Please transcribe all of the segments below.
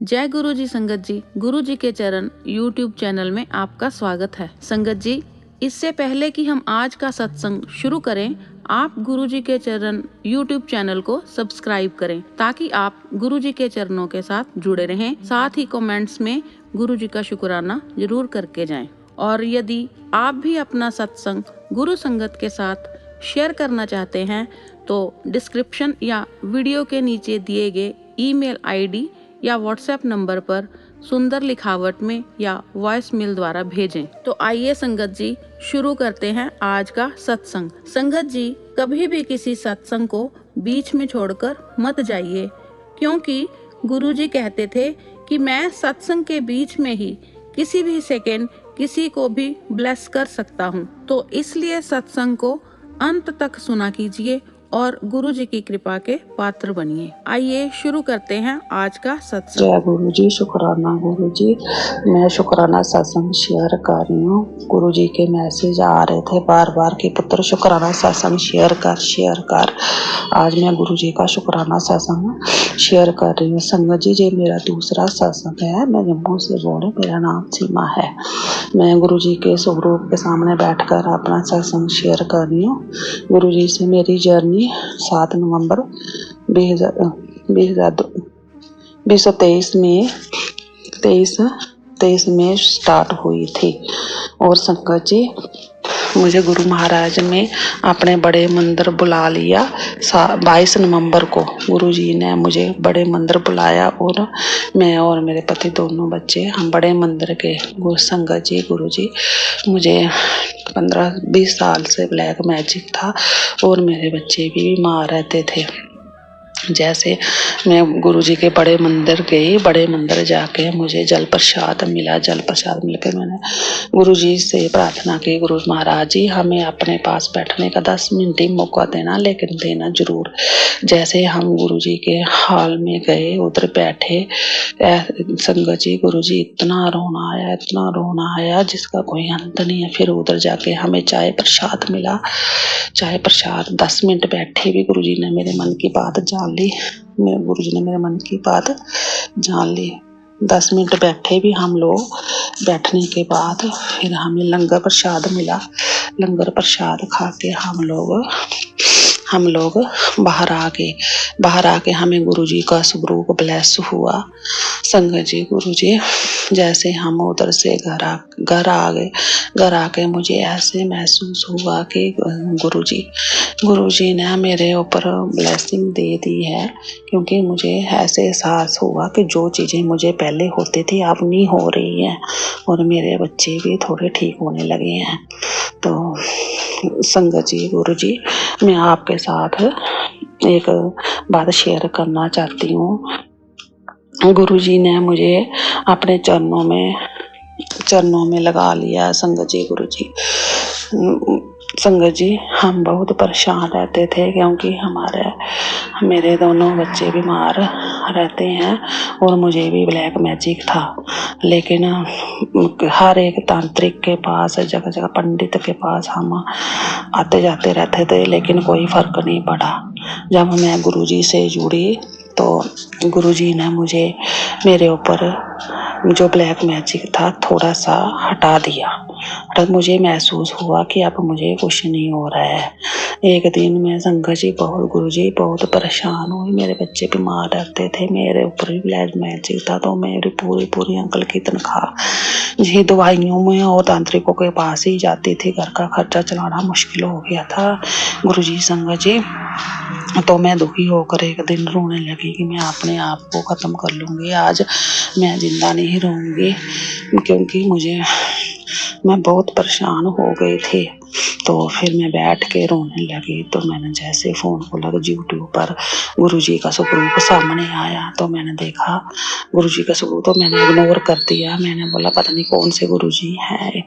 जय गुरु जी संगत जी, गुरु जी के चरण यूट्यूब चैनल में आपका स्वागत है। संगत जी, इससे पहले कि हम आज का सत्संग शुरू करें, आप गुरु जी के चरण यूट्यूब चैनल को सब्सक्राइब करें ताकि आप गुरु जी के चरणों के साथ जुड़े रहें। साथ ही कमेंट्स में गुरु जी का शुक्राना जरूर करके जाएं। और यदि आप भी अपना सत्संग गुरु संगत के साथ शेयर करना चाहते हैं तो डिस्क्रिप्शन या वीडियो के नीचे दिए गए ईमेल आईडी या व्हाट्सएप नंबर पर सुंदर लिखावट में या वॉइस मेल द्वारा भेजें। तो आइए संगत जी शुरू करते हैं आज का सत्संग। संगत जी, कभी भी किसी सत्संग को बीच में छोड़कर मत जाइए, क्योंकि गुरुजी कहते थे कि मैं सत्संग के बीच में ही किसी भी सेकेंड किसी को भी ब्लेस कर सकता हूँ। तो इसलिए सत्संग को अंत तक सुना कीजिए और गुरु जी की कृपा के पात्र बनिए। आइए शुरू करते हैं आज का सत्संग। जय गुरु जी, शुक्राना गुरु जी। मैं शुक्राना सत्संग शेयर कर रही हूँ। गुरु जी के मैसेज आ रहे थे बार बार कि पुत्र शुक्राना सत्संग शेयर कर। आज मैं गुरु जी का शुक्राना सत्संग शेयर कर रही हूँ। संगत जी, ये मेरा दूसरा सत्संग है। मैं जम्मू से बोल रही हूँ, मेरा नाम सीमा है। मैं गुरु जी के स्वरूप के सामने बैठकर अपना सत्संग शेयर कर रही हूँ। गुरु जी से मेरी जर्नी 7 नवंबर 2023 में स्टार्ट हुई थी। और संगत जी, मुझे गुरु महाराज ने अपने बड़े मंदिर बुला लिया। 22 नवंबर को गुरु जी ने मुझे बड़े मंदिर बुलाया और मैं और मेरे पति दोनों बच्चे हम बड़े मंदिर के संगत जी। गुरु जी, मुझे 15-20 साल से ब्लैक मैजिक था और मेरे बच्चे भी बीमार रहते थे। जैसे मैं गुरुजी के बड़े मंदिर गई, बड़े मंदिर जाके मुझे जल प्रसाद मिला। जल प्रसाद मिलकर मैंने गुरुजी से प्रार्थना की, गुरु महाराज जी हमें अपने पास बैठने का 10 मिनट ही मौका देना, लेकिन देना जरूर। जैसे हम गुरुजी के हॉल में गए, उधर बैठे, संगत जी गुरुजी इतना रोना आया जिसका कोई अंत नहीं है। फिर उधर जाके हमें चाय प्रसाद मिला। चाय प्रसाद 10 मिनट बैठे भी गुरुजी ने मेरे मन की बात जान ली। गुरुजी ने मेरे मन की बात जान ली। 10 मिनट बैठे भी हम लोग। बैठने के बाद फिर हमें लंगर प्रसाद मिला। लंगर प्रसाद खा के हम लोग बाहर आ गए। हमें गुरुजी का स्वरूप ब्लेस हुआ। संगत जी, गुरुजी जैसे हम उधर से घर आ गए, घर आके मुझे ऐसे महसूस हुआ कि गुरुजी ने मेरे ऊपर ब्लेसिंग दे दी है, क्योंकि मुझे ऐसे एहसास हुआ कि जो चीज़ें मुझे पहले होती थी अब नहीं हो रही हैं और मेरे बच्चे भी थोड़े ठीक होने लगे हैं। तो संगत जी, गुरुजी, मैं आपके साथ एक बात शेयर करना चाहती हूँ। गुरुजी ने मुझे अपने चरणों में लगा लिया। संगत जी, गुरुजी, संगत जी, हम बहुत परेशान रहते थे क्योंकि मेरे दोनों बच्चे बीमार रहते हैं और मुझे भी ब्लैक मैजिक था। लेकिन हर एक तांत्रिक के पास, जगह जगह पंडित के पास हम आते जाते रहते थे, लेकिन कोई फर्क नहीं पड़ा। जब मैं गुरुजी से जुड़ी तो गुरुजी ने मेरे ऊपर जो ब्लैक मैजिक था थोड़ा सा हटा दिया। तब मुझे महसूस हुआ कि अब मुझे कुछ नहीं हो रहा है। एक दिन में संगत जी गुरुजी बहुत परेशान हुई। मेरे बच्चे बीमार रहते थे, मेरे ऊपर भी ब्लैक मैजिक था, तो मेरी पूरी अंकल की तनख्वाह जी दवाइयों में और तांत्रिकों के पास ही जाती थी। घर का खर्चा चलाना मुश्किल हो गया था। गुरुजी, संगत जी, तो मैं दुखी होकर एक दिन रोने लगी कि मैं अपने आप को ख़त्म कर लूँगी, आज मैं जिंदा नहीं रहूँगी, क्योंकि मैं बहुत परेशान हो गई थी। तो फिर मैं बैठ के रोने लगी। तो मैंने जैसे फ़ोन खोला तो यूट्यूब पर गुरुजी का स्वरूप सामने आया। तो मैंने देखा गुरुजी का स्वरूप, तो मैंने इग्नोर कर दिया। मैंने बोला पता नहीं कौन से गुरुजी हैं।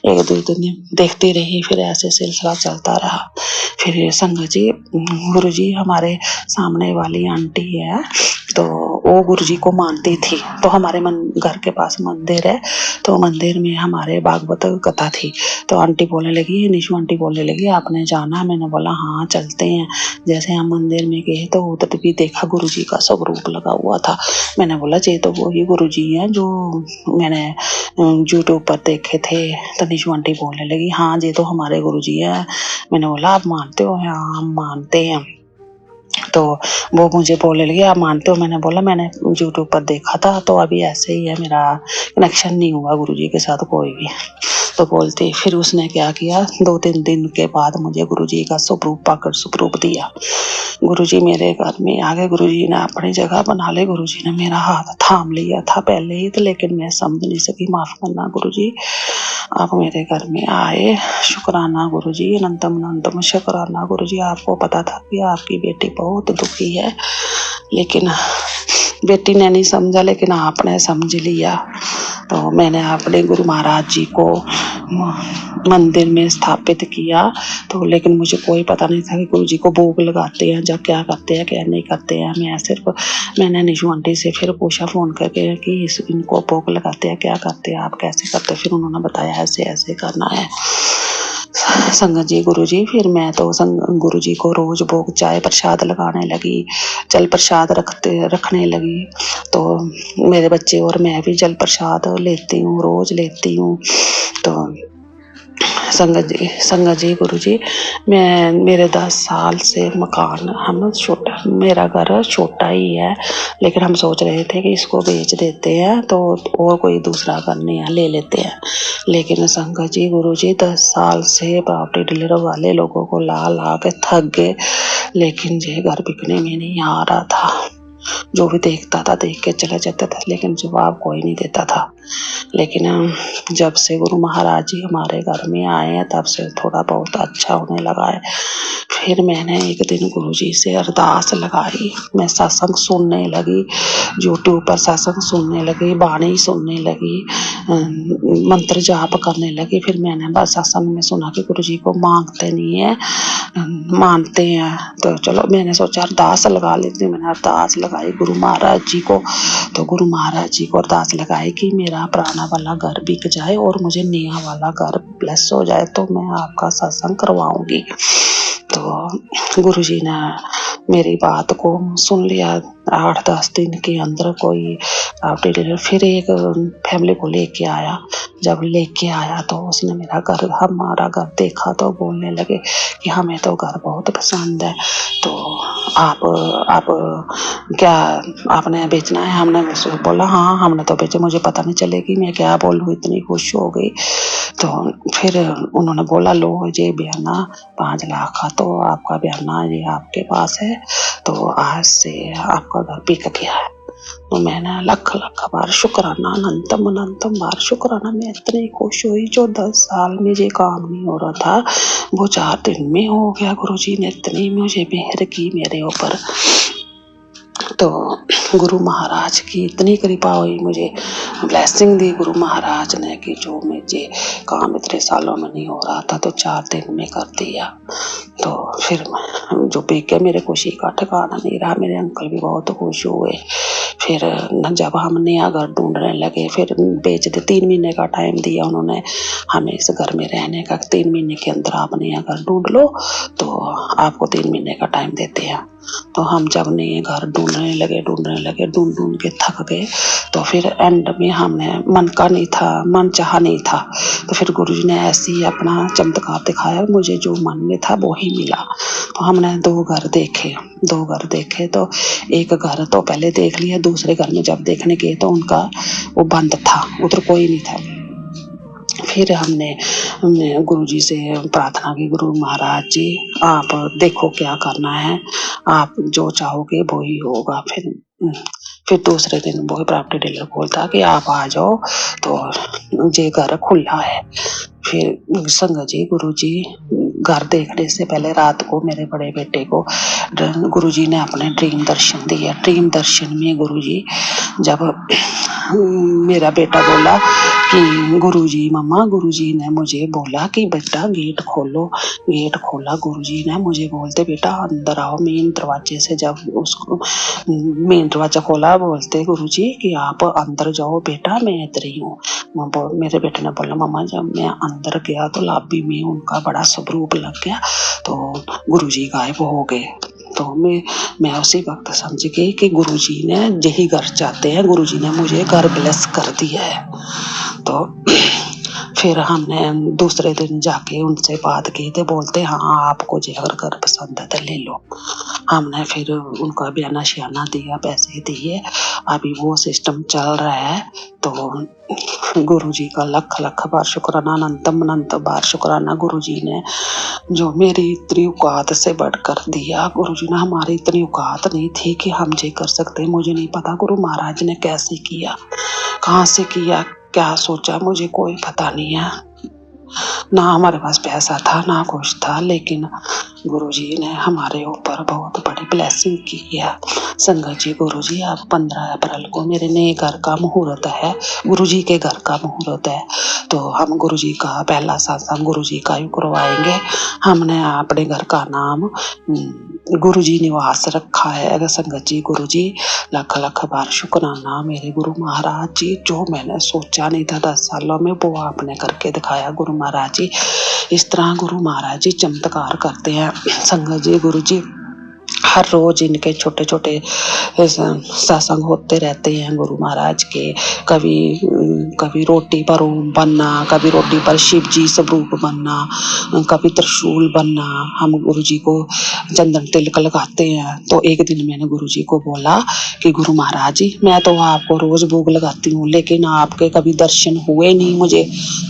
1-2 दिन देखती रही, फिर ऐसे सिलसिला चलता रहा। फिर संगत जी, गुरुजी हमारे सामने वाली आंटी है, तो वो गुरुजी को मानती थी। तो हमारे घर के पास मंदिर है, तो मंदिर में हमारे भागवत कथा थी। तो आंटी बोलने लगी, निशु आंटी आंटी बोलने लगी आपने जाना है? मैंने बोला हाँ चलते हैं। जैसे हम मंदिर में गए तो उधर भी देखा गुरुजी का स्वरूप लगा हुआ था। मैंने बोला ये तो वही गुरुजी हैं जो मैंने यूट्यूब पर देखे थे। तो निशु आंटी बोलने लगी हाँ ये तो हमारे गुरुजी हैं। मैंने बोला आप मानते हो? हाँ हम मानते हैं। तो वो मुझे बोलने लगी आप मानते हो? मैंने बोला मैंने यूट्यूब पर देखा था, तो अभी ऐसे ही है, मेरा कनेक्शन नहीं हुआ गुरुजी के साथ कोई भी। तो बोलती फिर उसने क्या किया, 2-3 दिन के बाद मुझे गुरुजी का स्वरूप दिया। गुरुजी मेरे घर में आ गए। गुरुजी ने अपनी जगह बना ली। गुरुजी ने मेरा हाथ थाम लिया था पहले ही तो, लेकिन मैं समझ नहीं सकी। माफ करना गुरुजी, आप मेरे घर में आए। शुक्राना गुरुजी, अनंतम अनंतम शुक्राना गुरुजी। आपको पता था कि आपकी बेटी बहुत दुखी है, लेकिन बेटी ने नहीं समझा, लेकिन आपने समझ लिया। तो मैंने अपने गुरु महाराज जी को मंदिर में स्थापित किया। तो लेकिन मुझे कोई पता नहीं था कि गुरु जी को भोग लगाते हैं, जब क्या करते हैं क्या नहीं करते हैं। मैंने निशु आंटी से फिर पूछा फोन करके कि इनको भोग लगाते हैं, क्या करते हैं, आप कैसे करते हैं? फिर उन्होंने बताया ऐसे ऐसे करना है संगत जी गुरुजी। फिर मैं तो गुरुजी को रोज भोग चाय प्रसाद लगाने लगी, जल प्रसाद रखने लगी। तो मेरे बच्चे और मैं भी जल प्रसाद लेती हूँ, रोज लेती हूँ। तो संगत जी गुरुजी, मेरे 10 साल से मकान मेरा घर छोटा ही है, लेकिन हम सोच रहे थे कि इसको बेच देते हैं तो और कोई दूसरा घर नहीं ले लेते हैं। लेकिन संगत जी गुरुजी 10 साल से प्रॉपर्टी डीलर वाले लोगों को ला के थक गए, लेकिन ये घर बिकने में नहीं आ रहा था। जो भी देखता था देख के चला जाता था, लेकिन जवाब कोई नहीं देता था। लेकिन जब से गुरु महाराज जी हमारे घर में आए हैं तब से थोड़ा बहुत अच्छा होने लगा है। फिर मैंने एक दिन गुरुजी से अरदास लगाई, मैं सत्संग सुनने लगी, यूट्यूब पर सत्संग सुनने लगी, बाणी सुनने लगी, मंत्र जाप करने लगी। फिर मैंने बस सत्संग में सुना कि गुरुजी को मांगते नहीं है, मानते हैं। तो चलो मैंने सोचा अरदास लगा लेती हूँ। मैंने अरदास लगाई गुरु महाराज जी को। तो गुरु महाराज जी को अरदास लगाई कि मेरा पुराना वाला घर बिक जाए और मुझे नया वाला घर ब्लेस हो जाए, तो मैं आपका सत्संग करवाऊंगी। तो गुरुजी ने मेरी बात को सुन लिया। 8-10 दिन के अंदर कोई फिर एक फैमिली को लेके आया। जब लेके आया तो उसने हमारा घर देखा तो बोलने लगे कि हमें तो घर बहुत पसंद है, तो आप क्या आपने बेचना है? हमने बोला हाँ हमने तो बेचे, मुझे पता नहीं चलेगी मैं क्या बोलूँ, इतनी खुश हो गई। तो फिर उन्होंने बोला लो ये बयाना 5 लाख का, तो आपका बयाना ये आपके पास है, तो आज से आपका घर बिक गया है। तो मैंने लख बार शुक्राना, अनंतम बार शुक्राना। मैं इतनी खुश हुई, जो 10 साल में ये काम नहीं हो रहा था वो 4 दिन में हो गया। गुरुजी ने इतनी मुझे मेहर की मेरे ऊपर। तो गुरु महाराज की इतनी कृपा हुई, मुझे ब्लेसिंग दी गुरु महाराज ने कि जो मुझे काम इतने सालों में नहीं हो रहा था तो 4 दिन में कर दिया। तो फिर जो बेके मेरे खुशी का ठिकाना नहीं रहा। मेरे अंकल भी बहुत खुश हुए। फिर जब हम नया घर ढूंढने लगे, फिर बेच दे 3 महीने का टाइम दिया उन्होंने हमें इस घर में रहने का। 3 महीने के अंदर आप नया घर ढूंढ लो तो आपको 3 महीने का टाइम देते हैं। तो हम जब नए घर ढूंढने लगे ढूंढ के थक गए। तो फिर एंड में हमने मन चाहा नहीं था। तो फिर गुरुजी ने ऐसे ही अपना चमत्कार दिखाया, मुझे जो मन में था वो ही मिला। तो हमने 2 घर देखे। तो एक घर तो पहले देख लिया, दूसरे घर में जब देखने गए तो उनका वो बंद था, उधर कोई नहीं था। फिर हमने गुरुजी से प्रार्थना की, गुरु महाराज जी आप देखो क्या करना है, आप जो चाहोगे वो ही होगा। फिर दूसरे दिन वो प्रॉपर्टी डीलर बोलता कि आप आ जाओ, तो ये घर खुला है। फिर संगत जी गुरुजी घर देखने से पहले रात को मेरे बड़े बेटे को गुरुजी ने अपने ड्रीम दर्शन दिया। ड्रीम दर्शन में गुरुजी जब मेरा बेटा बोला गुरुजी मम्मा, गुरुजी ने मुझे बोला कि बेटा गेट खोलो। गेट खोला गुरुजी ने, मुझे बोलते बेटा अंदर आओ। मेन दरवाजे से जब उसको मेन दरवाजा खोला, बोलते गुरुजी कि आप अंदर जाओ बेटा, मैं इधर ही हूँ। मेरे बेटे ने बोला मम्मा जब मैं अंदर गया तो लॉबी में उनका बड़ा स्वरूप लग गया, तो गुरुजी गायब हो गए। तो मैं उसी वक्त समझ गई कि गुरुजी ने यही घर चाहते हैं, गुरुजी ने मुझे घर ब्लेस कर दिया है। तो फिर हमने दूसरे दिन जाके उनसे बात की, तो बोलते हाँ आपको जो अगर घर पसंद है तो ले लो। हमने फिर उनका बयाना शयाना दिया, पैसे दिए, अभी वो सिस्टम चल रहा है। तो गुरुजी का लख लख बार शुक्राना, अनंतम अनंत बार शुक्राना। गुरुजी ने जो मेरी इतनी औकात से बढ़कर दिया, गुरुजी ने हमारी इतनी औकात नहीं थी कि हम ये कर सकते। मुझे नहीं पता गुरु महाराज ने कैसे किया, कहाँ से किया, क्या सोचा, मुझे कोई पता नहीं है। ना हमारे पास पैसा था ना कुछ था, लेकिन गुरुजी ने हमारे ऊपर बहुत बड़ी ब्लेसिंग की है। संगत जी, गुरुजी अब 15 अप्रैल को मेरे नए घर का मुहूर्त है, गुरुजी के घर का मुहूर्त है। तो हम गुरुजी का पहला सत्संग गुरुजी का ही करवाएंगे। हमने अपने घर का नाम गुरुजी निवास रखा है। संगत जी, गुरुजी लख लख बार शुक्राना मेरे गुरु महाराज जी। जो मैंने सोचा नहीं था 10 सालों में, वो आपने करके दिखाया गुरु महाराज जी। इस तरह गुरु महाराज जी चमत्कार करते हैं। संगत जी, गुरु जी हर रोज इनके छोटे छोटे सत्संग होते रहते हैं गुरु महाराज के। कभी रोटी पर ओम बनना, कभी रोटी पर शिव जी स्वरूप बनना, कभी त्रिशूल बनना। हम गुरु जी को चंदन तिलक लगाते हैं। तो एक दिन मैंने गुरु जी को बोला कि गुरु महाराज जी मैं तो आपको रोज भोग लगाती हूँ, लेकिन आपके कभी दर्शन हुए नहीं।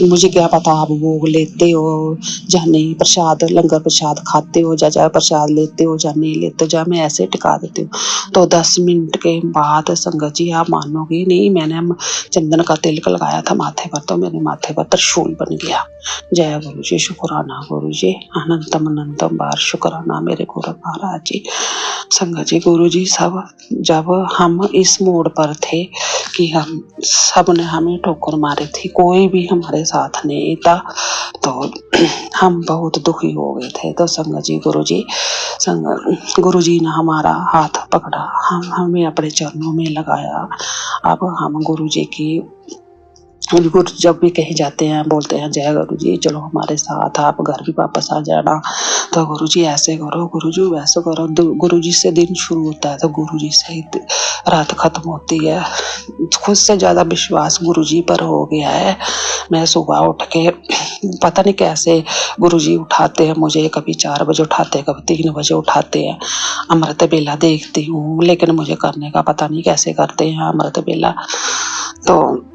मुझे क्या पता आप भोग लेते हो या नहीं, प्रसाद लंगर प्रसाद खाते हो या प्रसाद लेते हो या नहीं लेते, या मैं ऐसे टिका देती हूँ। तो 10 मिनट के बाद संगत जी आप मानोगे नहीं, मैंने चंदन का तिलक लगाया था माथे पर, तो मेरे माथे पर त्रिशूल बन गया। जय गुरु जी, शुक्राना गुरु जी, अनंतम अनंतम बार शुक्राना मेरे गुरु महाराज जी। संगत जी, गुरु जी सब जब हम इस मोड़ पर थे कि हम सब ने हमें ठोकर मारी थी, कोई भी हमारे साथ नहीं था, तो हम बहुत दुखी हो गए थे। तो संगत जी, गुरु जी ने हमारा हाथ पकड़ा, हमें अपने चरणों में लगाया। अब हम गुरु जी की गुरु जब भी कहीं जाते हैं बोलते हैं जय गुरु जी चलो हमारे साथ, आप घर भी वापस आ जाना। तो गुरु जी ऐसे करो, गुरु जी वैसे करो। गुरु जी से दिन शुरू होता है तो गुरु जी से ही रात खत्म होती है। खुद से ज्यादा विश्वास गुरु जी पर हो गया है। मैं सुबह उठ के पता नहीं कैसे गुरु जी उठाते हैं मुझे, कभी 4 बजे उठाते हैं, कभी 3 बजे उठाते हैं। अमृत बेला देखती हूँ, लेकिन मुझे करने का पता नहीं कैसे करते हैं अमृत बेला। तो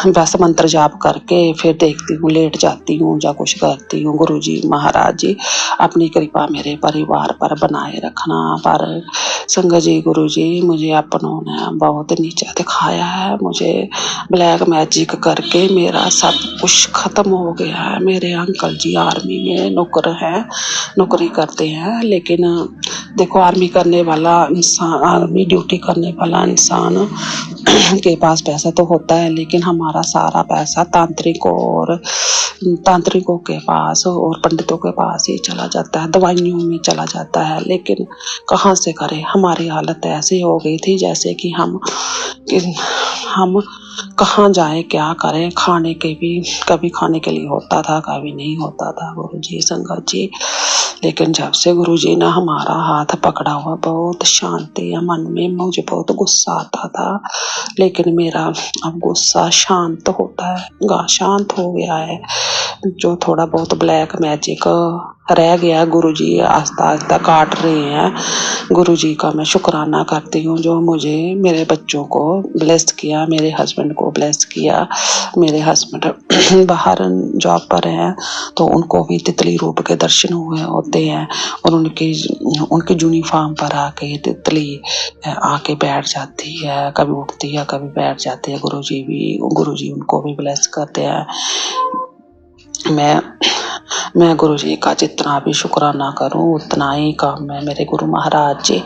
बस मंत्र जाप करके फिर देखती हूँ, लेट जाती हूँ या कुछ करती हूँ। गुरु जी महाराज जी अपनी कृपा मेरे परिवार पर बनाए रखना। पर संगत जी, गुरु जी मुझे अपनों ने बहुत नीचा दिखाया है। मुझे ब्लैक मैजिक करके मेरा सब कुछ खत्म हो गया है। मेरे अंकल जी आर्मी में नौकरी करते हैं, लेकिन देखो आर्मी करने वाला इंसान, आर्मी ड्यूटी करने वाला इंसान के पास पैसा तो होता है, लेकिन हमारा सारा पैसा तांत्रिकों के पास और पंडितों के पास ही चला जाता है, दवाइयों में चला जाता है। लेकिन कहाँ से करें, हमारी हालत ऐसी हो गई थी जैसे कि हम कहाँ जाए, क्या करें। खाने के भी कभी खाने के लिए होता था, कभी नहीं होता था गुरु जी, संगत जी। लेकिन जब से गुरु जी ने हमारा हाथ पकड़ा हुआ, बहुत शांति है मन में। मुझे बहुत गुस्सा आता था, लेकिन मेरा अब गुस्सा शांत होता है, शांत हो गया है। जो थोड़ा बहुत ब्लैक मैजिक रह गया गुरु जी आस्ता आस्ता काट रहे हैं। गुरु जी का मैं शुक्राना करती हूँ जो मुझे मेरे बच्चों को ब्लेस किया, मेरे हस्बैंड को ब्लेस किया। मेरे हस्बैंड बाहर जॉब पर हैं, तो उनको भी तितली रूप के दर्शन हुए होते हैं, और उनकी यूनिफॉर्म पर आके तितली आके बैठ जाती है, कभी उठती है कभी बैठ जाती है। गुरु जी उनको भी ब्लेस करते हैं। मैं गुरु जी का जितना भी शुक्राना करूं उतना ही कम है मेरे गुरु महाराज जी।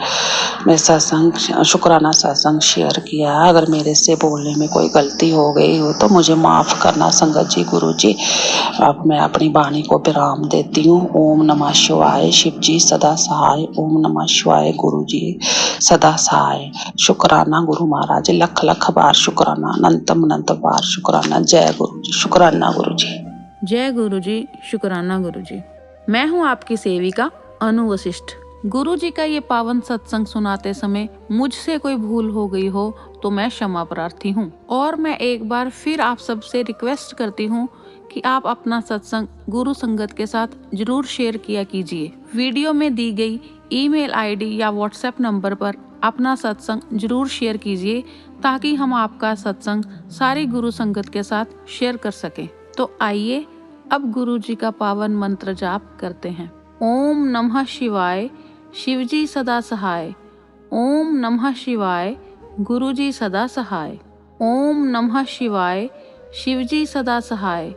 मैं सत्संग शुक्राना सत्संग शेयर किया। अगर मेरे से बोलने में कोई गलती हो गई हो तो मुझे माफ़ करना संगत जी। गुरु जी अब मैं अपनी वाणी को विराम देती हूँ। ओम नमः शिवाय। शिव जी सदा सहाय। ओम नमः शिवाय। गुरु जी सदा सहाय। शुक्राना गुरु महाराज। लख लख बार शुक्राना। अनंत बार शुक्राना। जय गुरु जी। शुक्राना गुरु जी। जय गुरु जी। शुक्राना गुरु जी। मैं हूँ आपकी सेविका अनु वशिष्ठ। गुरु जी का ये पावन सत्संग सुनाते समय मुझसे कोई भूल हो गई हो तो मैं क्षमा प्रार्थी हूँ। और मैं एक बार फिर आप सबसे रिक्वेस्ट करती हूँ कि आप अपना सत्संग गुरु संगत के साथ जरूर शेयर किया कीजिए। वीडियो में दी गई ईमेल आईडी या व्हाट्सएप नंबर पर अपना सत्संग जरूर शेयर कीजिए ताकि हम आपका सत्संग सारी गुरु संगत के साथ शेयर कर सकें। तो आइए अब गुरु जी का पावन मंत्र जाप करते हैं। ओम नमः शिवाय। शिवजी सदा सहाय। ओम नमः शिवाय। गुरु जी सदा सहाय। ओम नमः शिवाय। शिवजी सदा सहाय।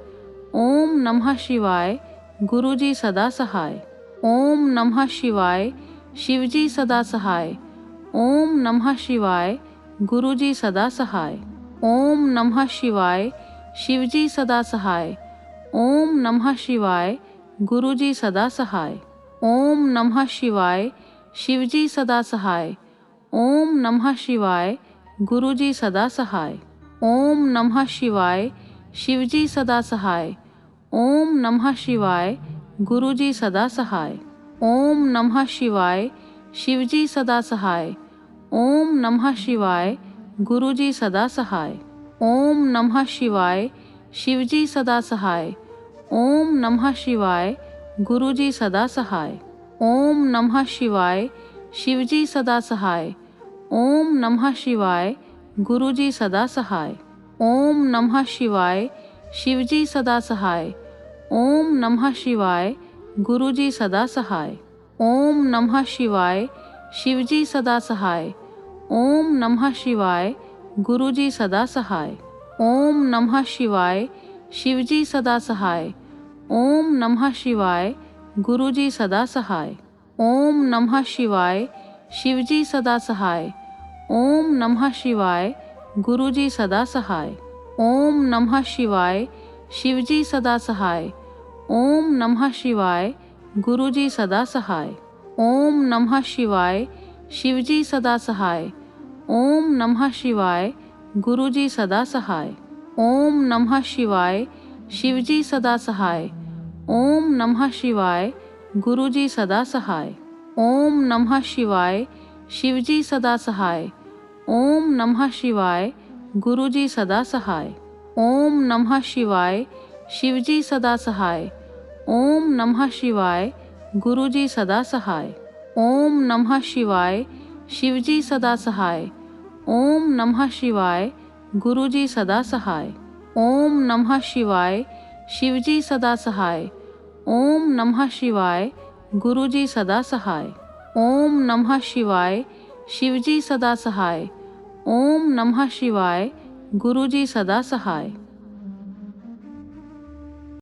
ओम नमः शिवाय। गुरु जी सदा सहाय। ओम नमः शिवाय। शिवजी सदा सहाय। ओम नमः शिवाय। गुरु जी सदा सहाय। ओम नमः शिवाय। शिवजी सदा सहाय। ओम नमः शिवाय। गुरु जी सदा सहाय। ओम नमः शिवाय। शिवजी सदा सहाय। ओम नमः शिवाय। गुरु जी सदा सहाय। ओम नमः शिवाय। शिवजी सदा सहाय। ओम नमः शिवाय। गुरु जी सदा सहाय। ओम नमः शिवाय। शिवजी सदा सहाय। ओम नमः शिवाय। गुरु जी सदा सहाय। ओम नमः शिवाय। शिवजी सदा सहाय। ओम नमः शिवाय। गुरु जी सदा सहाय। ओम नमः शिवाय। शिवजी सदा सहाय। ओम नमः शिवाय। गुरु जी सदा सहाय। ओम नमः शिवाय। शिवजी सदा सहाय। ओम नमः शिवाय। गुरु जी सदा सहाय। ओम नमः शिवाय। शिवजी सदा सहाय। ओम नमः शिवाय। गुरु जी सदा सहाय। ओम नमः शिवाय। शिवजी सदा सहाय। ओम नमः शिवाय। गुरु जी सदा सहाय। ओम नमः शिवाय। शिवजी सदा सहाय। ओम नमः शिवाय। गुरु जी सदा सहाय। ओम नमः शिवाय। शिवजी सदा सहाय। ओम नमः शिवाय। गुरु जी सदा सहाय। ओम नमः शिवाय। शिवजी सदा सहाय। ओम नमः शिवाय। गुरु जी सदा सहाय। ओम नमः शिवाय। शिवजी सदा सहाय। ओम नमः शिवाय। गुरु जी सदा सहाय। ओम नमः शिवाय। शिवजी सदा सहाय। ओम नमः शिवाय। गुरु जी सदा सहाय। ओम नमः शिवाय। शिवजी सदा सहाय। ओम नमः शिवाय। गुरु जी सदा सहाय। ओम नमः शिवाय। शिवजी सदा सहाय। ओम नमः शिवाय। गुरु जी सदा सहाय। ओम नमः शिवाय। शिवजी सदा सहाय। ओम नमः शिवाय। गुरु जी सदा सहाय। ओम नमः शिवाय। शिवजी सदा सहाय। ओम नमः शिवाय। गुरु जी सदा सहाय।